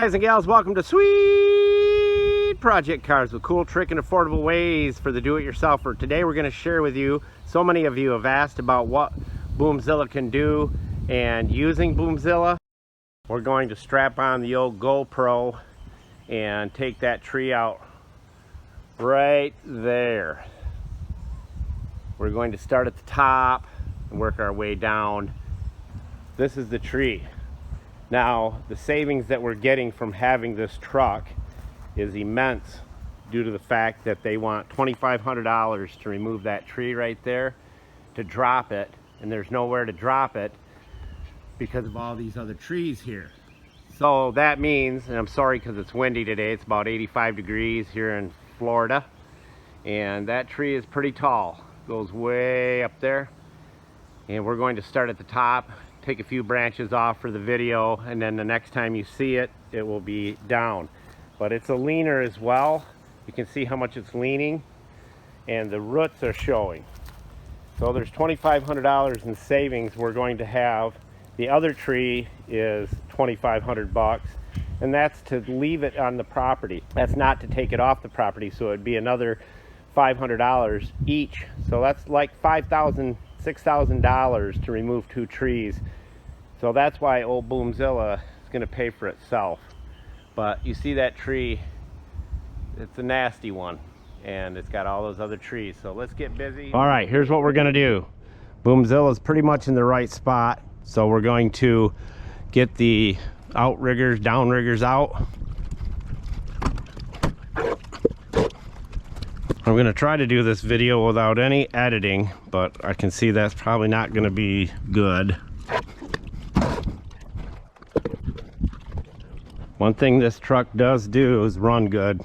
Guys and gals, welcome to Sweet Project Cars with cool, trick, and affordable ways for the do-it-yourselfer. Today we're going to share with you, so many of you have asked about what BOOMZILLA can do, and using BOOMZILLA, we're going to strap on the old GoPro and take that tree out right there. We're going to start at the top and work our way down. This is the tree. Now, the savings that we're getting from having this truck is immense due to the fact that they want $2,500 to remove that tree right there, to drop it, and there's nowhere to drop it because of all these other trees here. So that means, and I'm sorry because it's windy today, it's about 85 degrees here in Florida, and that tree is pretty tall, goes way up there, and we're going to start at the top, take a few branches off for the video, and then the next time you see it, it will be down. But it's a leaner as well. You can see how much it's leaning, and the roots are showing. So there's $2,500 in savings we're going to have. The other tree is $2,500, and that's to leave it on the property. That's not to take it off the property, so it'd be another $500 each. So that's like $6,000 to remove two trees. So that's why old BOOMZILLA is going to pay for itself. But you see that tree, it's a nasty one, and it's got all those other trees. So let's get busy. All right, here's what we're going to do. BOOMZILLA is pretty much in the right spot, so we're going to get the outriggers, downriggers out. I'm going to try to do this video without any editing, but I can see that's probably not going to be good. One thing this truck does do is run good.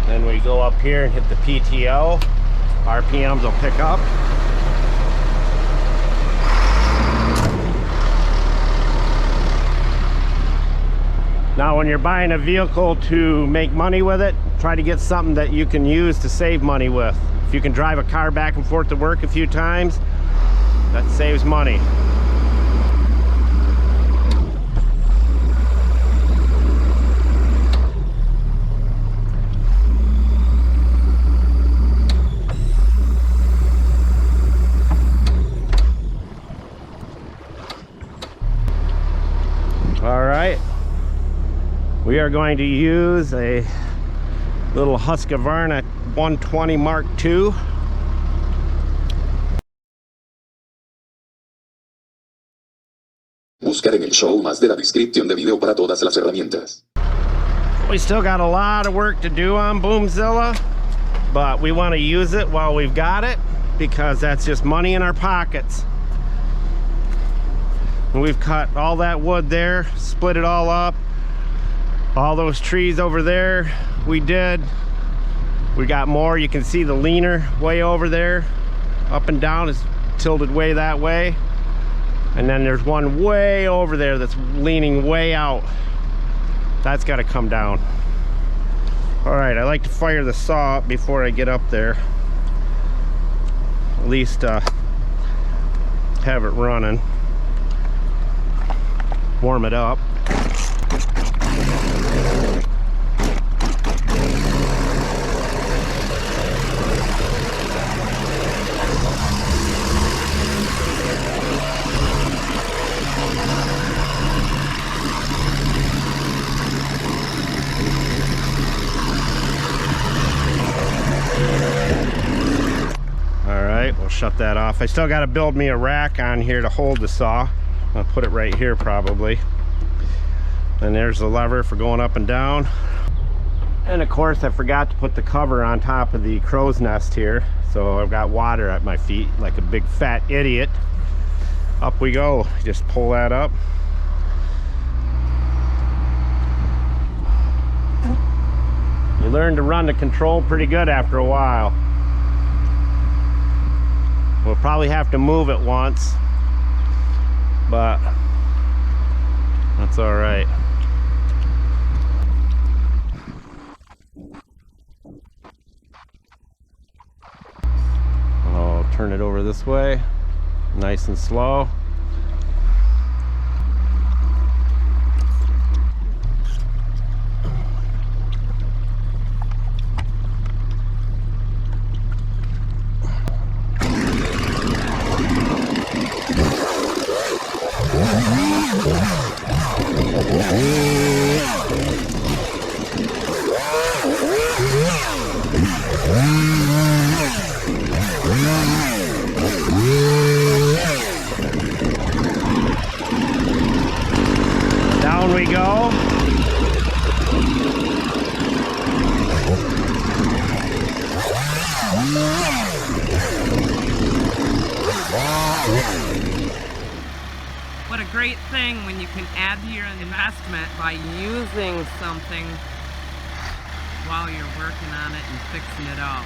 Then we go up here and hit the PTO. RPMs will pick up. Now, when you're buying a vehicle to make money with it, try to get something that you can use to save money with. If you can drive a car back and forth to work a few times, that saves money. All right. We are going to use a little Husqvarna 120 Mark II. Buscar en el show más de la descripción de video para todas las herramientas. We still got a lot of work to do on BOOMZILLA, but we want to use it while we've got it, because that's just money in our pockets. And we've cut all that wood there, split it all up. All those trees over there we did. We got more. You can see the leaner way over there, up and down, is tilted way that way, and then there's one way over there that's leaning way out. That's got to come down. All right, I like to fire the saw up before I get up there, at least have it running, warm it up. We'll shut that off. I still got to build me a rack on here to hold the saw. I'll put it right here probably. And there's the lever for going up and down. And of course I forgot to put the cover on top of the crow's nest here, so I've got water at my feet like a big fat idiot. Up we go. Just pull that up. You learn to run the control pretty good after a while. We'll probably have to move it once, but that's all right. I'll turn it over this way. Nice and slow. Down we go. What a great thing when you can add to your investment by using something while you're working on it and fixing it up.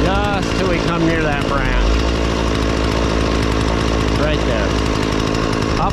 Just till we come near that branch. Right there. Up.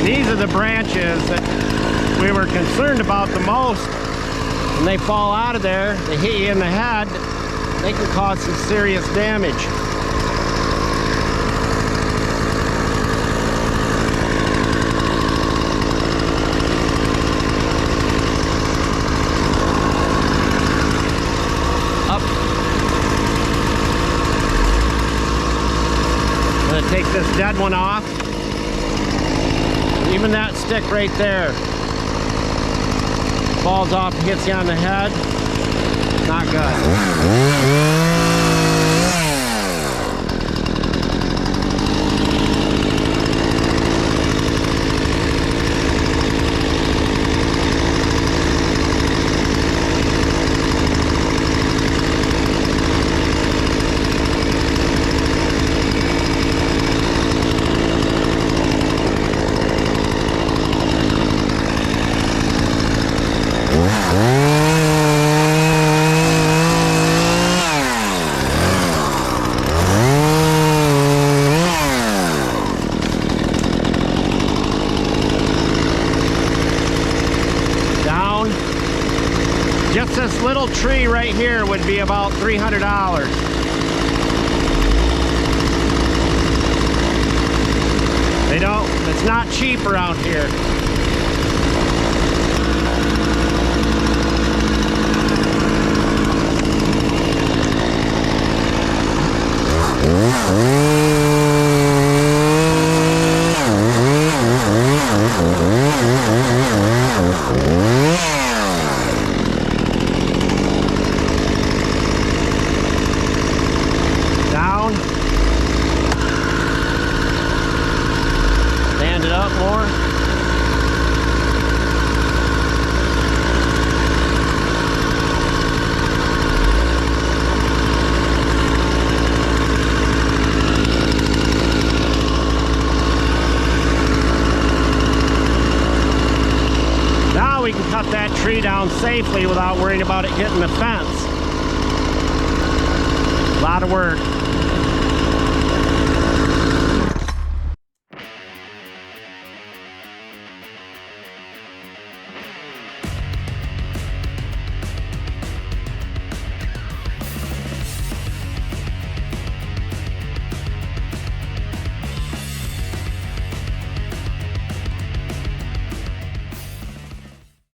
These are the branches that we were concerned about the most. When they fall out of there, they hit you in the head, they can cause some serious damage. Up. I'm gonna take this dead one off. Even that stick right there falls off and hits you on the head. Not good. this little tree right here would be about $300. It's not cheap around here. Down. Stand it up more. Now we can cut that tree down safely without worrying about it hitting the fence. A lot of work.